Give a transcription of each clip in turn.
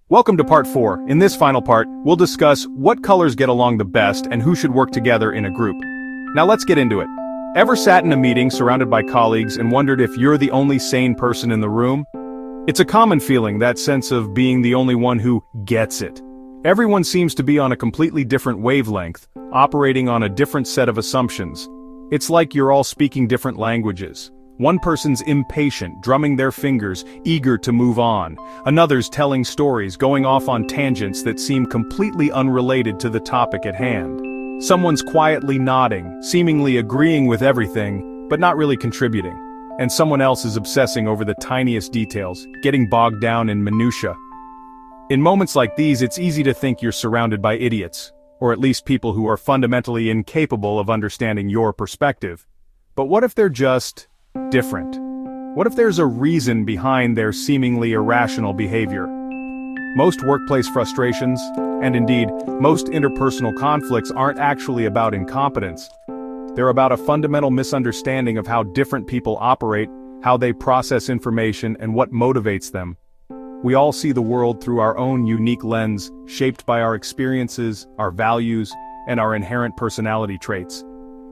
Welcome to part 4. In this final part, we'll discuss what colors get along the best and who should work together in a group. Now let's get into it. Ever sat in a meeting surrounded by colleagues and wondered if you're the only sane person in the room? It's a common feeling, that sense of being the only one who gets it. Everyone seems to be on a completely different wavelength, operating on a different set of assumptions. It's like you're all speaking different languages. One person's impatient, drumming their fingers, eager to move on. Another's telling stories, going off on tangents that seem completely unrelated to the topic at hand. Someone's quietly nodding, seemingly agreeing with everything, but not really contributing. And someone else is obsessing over the tiniest details, getting bogged down in minutiae. In moments like these, it's easy to think you're surrounded by idiots, or at least people who are fundamentally incapable of understanding your perspective. But what if they're just different? What if there's a reason behind their seemingly irrational behavior? Most workplace frustrations, and indeed, most interpersonal conflicts aren't actually about incompetence. They're about a fundamental misunderstanding of how different people operate, how they process information, and what motivates them. We all see the world through our own unique lens, shaped by our experiences, our values, and our inherent personality traits.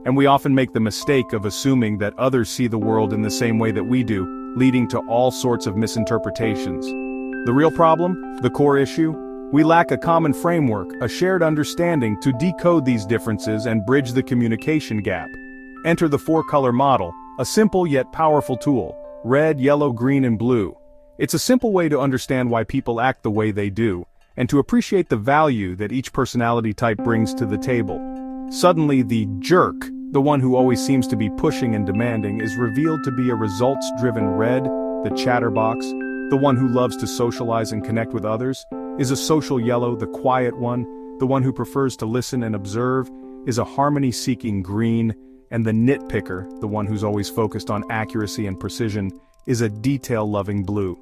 And we often make the mistake of assuming that others see the world in the same way that we do, leading to all sorts of misinterpretations. The real problem? The core issue? We lack a common framework, a shared understanding to decode these differences and bridge the communication gap. Enter the 4-color model, a simple yet powerful tool: red, yellow, green, and blue. It's a simple way to understand why people act the way they do, and to appreciate the value that each personality type brings to the table. Suddenly, the jerk, the one who always seems to be pushing and demanding, is revealed to be a results-driven red. The chatterbox, the one who loves to socialize and connect with others, is a social yellow. The quiet one, the one who prefers to listen and observe, is a harmony-seeking green. And the nitpicker, the one who's always focused on accuracy and precision, is a detail-loving blue.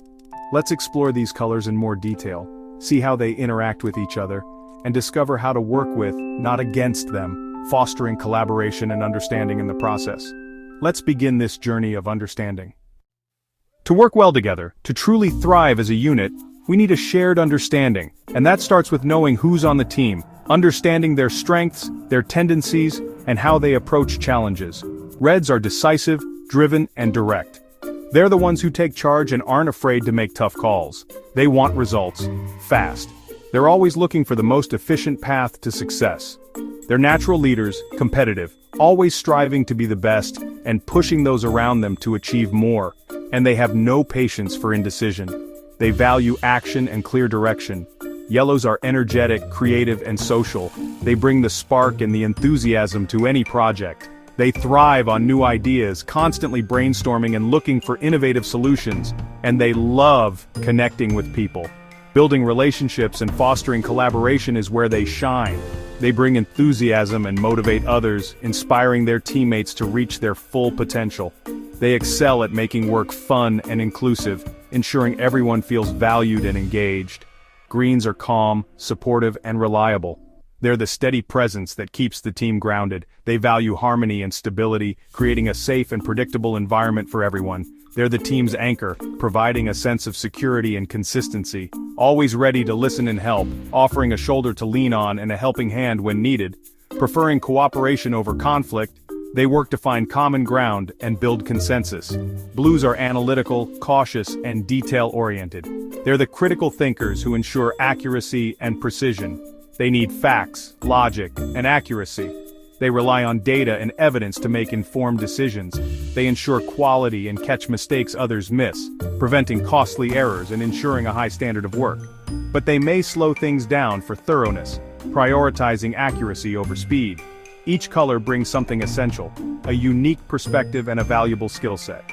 Let's explore these colors in more detail, see how they interact with each other, and discover how to work with, not against them, fostering collaboration and understanding in the process. Let's begin this journey of understanding. To work well together, to truly thrive as a unit, we need a shared understanding, and that starts with knowing who's on the team, understanding their strengths, their tendencies, and how they approach challenges. Reds are decisive, driven, and direct. They're the ones who take charge and aren't afraid to make tough calls. They want results, fast. They're always looking for the most efficient path to success. They're natural leaders, competitive, always striving to be the best, and pushing those around them to achieve more. And they have no patience for indecision. They value action and clear direction. Yellows are energetic, creative, and social. They bring the spark and the enthusiasm to any project. They thrive on new ideas, constantly brainstorming and looking for innovative solutions. And they love connecting with people. Building relationships and fostering collaboration is where they shine. They bring enthusiasm and motivate others, inspiring their teammates to reach their full potential. They excel at making work fun and inclusive, ensuring everyone feels valued and engaged. Greens are calm, supportive, and reliable. They're the steady presence that keeps the team grounded. They value harmony and stability, creating a safe and predictable environment for everyone. They're the team's anchor, providing a sense of security and consistency, always ready to listen and help, offering a shoulder to lean on and a helping hand when needed. Preferring cooperation over conflict, they work to find common ground and build consensus. Blues are analytical, cautious, and detail-oriented. They're the critical thinkers who ensure accuracy and precision. They need facts, logic, and accuracy. They rely on data and evidence to make informed decisions. They ensure quality and catch mistakes others miss, preventing costly errors and ensuring a high standard of work. But they may slow things down for thoroughness, prioritizing accuracy over speed. Each color brings something essential, a unique perspective and a valuable skill set.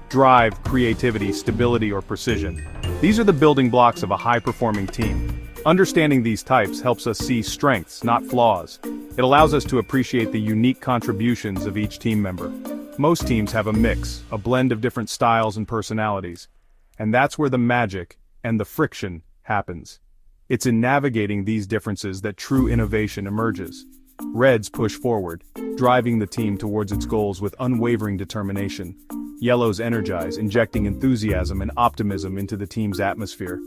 Drive, creativity, stability, or precision. These are the building blocks of a high-performing team. Understanding these types helps us see strengths, not flaws. It allows us to appreciate the unique contributions of each team member. Most teams have a mix, a blend of different styles and personalities. And that's where the magic and the friction happens. It's in navigating these differences that true innovation emerges. Reds push forward, driving the team towards its goals with unwavering determination. Yellows energize, injecting enthusiasm and optimism into the team's atmosphere.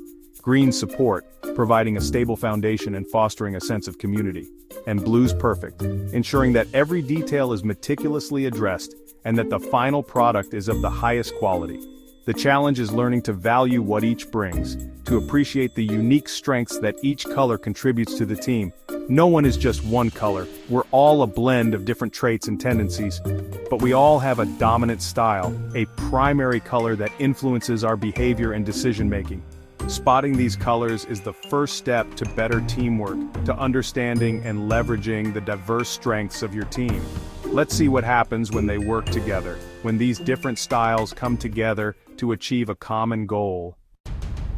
Greens support, providing a stable foundation and fostering a sense of community. And blues perfect, ensuring that every detail is meticulously addressed and that the final product is of the highest quality. The challenge is learning to value what each brings, to appreciate the unique strengths that each color contributes to the team. No one is just one color, we're all a blend of different traits and tendencies, but we all have a dominant style, a primary color that influences our behavior and decision-making. Spotting these colors is the first step to better teamwork, to understanding and leveraging the diverse strengths of your team. Let's see what happens when they work together, when these different styles come together to achieve a common goal.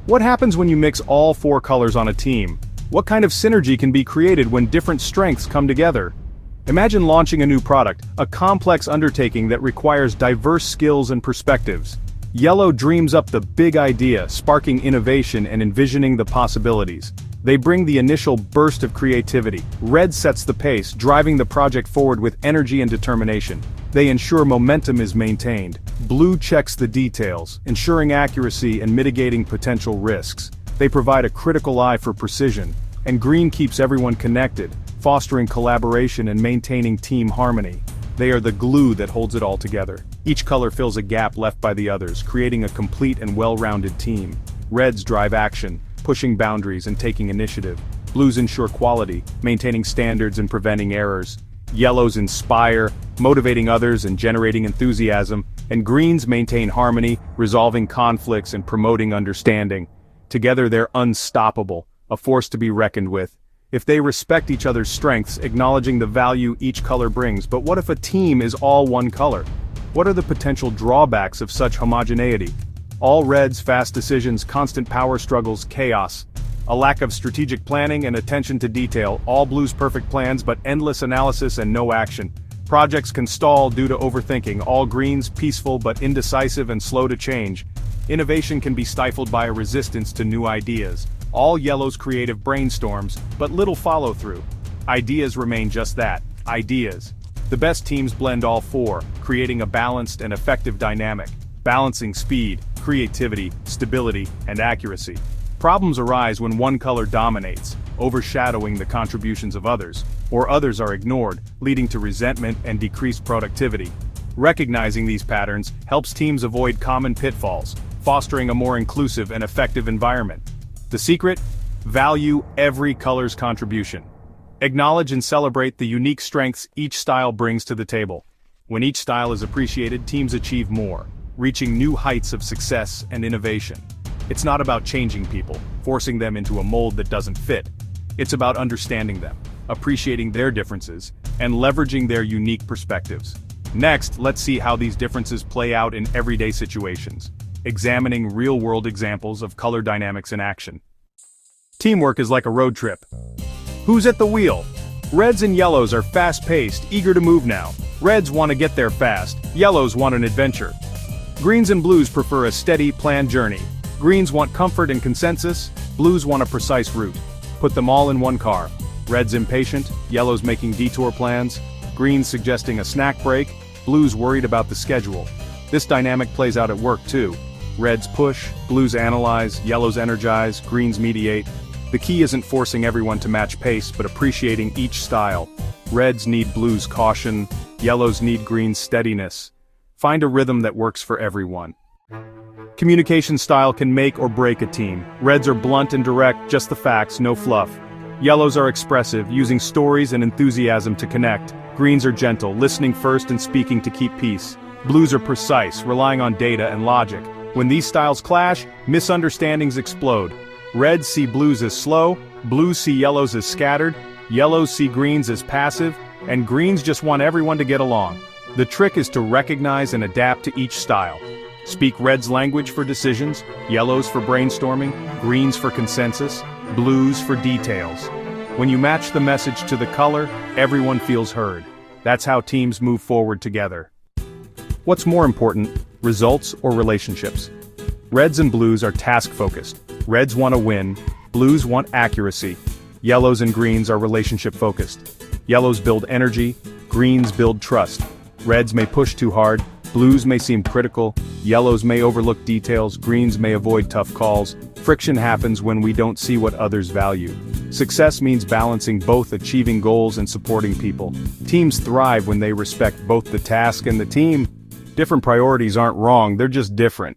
What happens when you mix all 4 colors on a team? What kind of synergy can be created when different strengths come together? Imagine launching a new product, a complex undertaking that requires diverse skills and perspectives. Yellow dreams up the big idea, sparking innovation and envisioning the possibilities. They bring the initial burst of creativity. Red sets the pace, driving the project forward with energy and determination. They ensure momentum is maintained. Blue checks the details, ensuring accuracy and mitigating potential risks. They provide a critical eye for precision. And green keeps everyone connected, fostering collaboration and maintaining team harmony. They are the glue that holds it all together. Each color fills a gap left by the others, creating a complete and well-rounded team. Reds drive action, pushing boundaries and taking initiative. Blues ensure quality, maintaining standards and preventing errors. Yellows inspire, motivating others and generating enthusiasm. And greens maintain harmony, resolving conflicts and promoting understanding. Together they're unstoppable, a force to be reckoned with. If they respect each other's strengths, acknowledging the value each color brings. But what if a team is all one color? What are the potential drawbacks of such homogeneity? All reds, fast decisions, constant power struggles, chaos. A lack of strategic planning and attention to detail. All blues, perfect plans but endless analysis and no action. Projects can stall due to overthinking. All greens, peaceful but indecisive and slow to change. Innovation can be stifled by a resistance to new ideas. All yellows, creative brainstorms, but little follow-through. Ideas remain just that, ideas. The best teams blend all 4, creating a balanced and effective dynamic, balancing speed, creativity, stability, and accuracy. Problems arise when one color dominates, overshadowing the contributions of others, or others are ignored, leading to resentment and decreased productivity. Recognizing these patterns helps teams avoid common pitfalls, fostering a more inclusive and effective environment. The secret? Value every color's contribution. Acknowledge and celebrate the unique strengths each style brings to the table. When each style is appreciated, teams achieve more, reaching new heights of success and innovation. It's not about changing people, forcing them into a mold that doesn't fit. It's about understanding them, appreciating their differences, and leveraging their unique perspectives. Next, let's see how these differences play out in everyday situations, examining real-world examples of color dynamics in action. Teamwork is like a road trip. Who's at the wheel? Reds and yellows are fast-paced, eager to move now. Reds want to get there fast, yellows want an adventure. Greens and blues prefer a steady, planned journey. Greens want comfort and consensus, blues want a precise route. Put them all in one car. Reds impatient, yellows making detour plans, greens suggesting a snack break, blues worried about the schedule. This dynamic plays out at work too. Reds push, blues analyze, yellows energize, greens mediate. The key isn't forcing everyone to match pace, but appreciating each style. Reds need blues caution, yellows need greens steadiness. Find a rhythm that works for everyone. Communication style can make or break a team. Reds are blunt and direct, just the facts, no fluff. Yellows are expressive, using stories and enthusiasm to connect. Greens are gentle, listening first and speaking to keep peace. Blues are precise, relying on data and logic. When these styles clash, misunderstandings explode. Reds see blues as slow, blues see yellows as scattered, yellows see greens as passive, and greens just want everyone to get along. The trick is to recognize and adapt to each style. Speak reds' language for decisions, yellows for brainstorming, greens for consensus, blues for details. When you match the message to the color, everyone feels heard. That's how teams move forward together. What's more important, results or relationships? Reds and blues are task-focused. Reds want to win, blues want accuracy. Yellows and greens are relationship-focused. Yellows build energy, greens build trust. Reds may push too hard, Blues may seem critical, yellows may overlook details, greens may avoid tough calls. Friction happens when we don't see what others value. Success means balancing both, achieving goals and supporting people. Teams thrive when they respect both the task and the team. Different priorities aren't wrong, they're just different.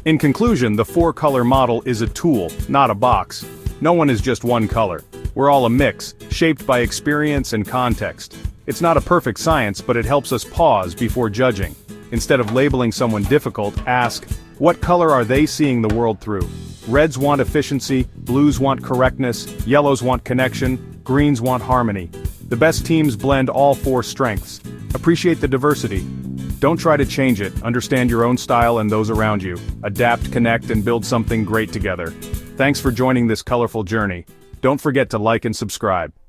In conclusion, the four-color model is a tool, not a box. No one is just one color. We're all a mix, shaped by experience and context. It's not a perfect science, but it helps us pause before judging. Instead of labeling someone difficult, ask, what color are they seeing the world through? Reds want efficiency, blues want correctness, yellows want connection, greens want harmony. The best teams blend all four strengths. Appreciate the diversity. Don't try to change it, understand your own style and those around you. Adapt, connect, and build something great together. Thanks for joining this colorful journey. Don't forget to like and subscribe.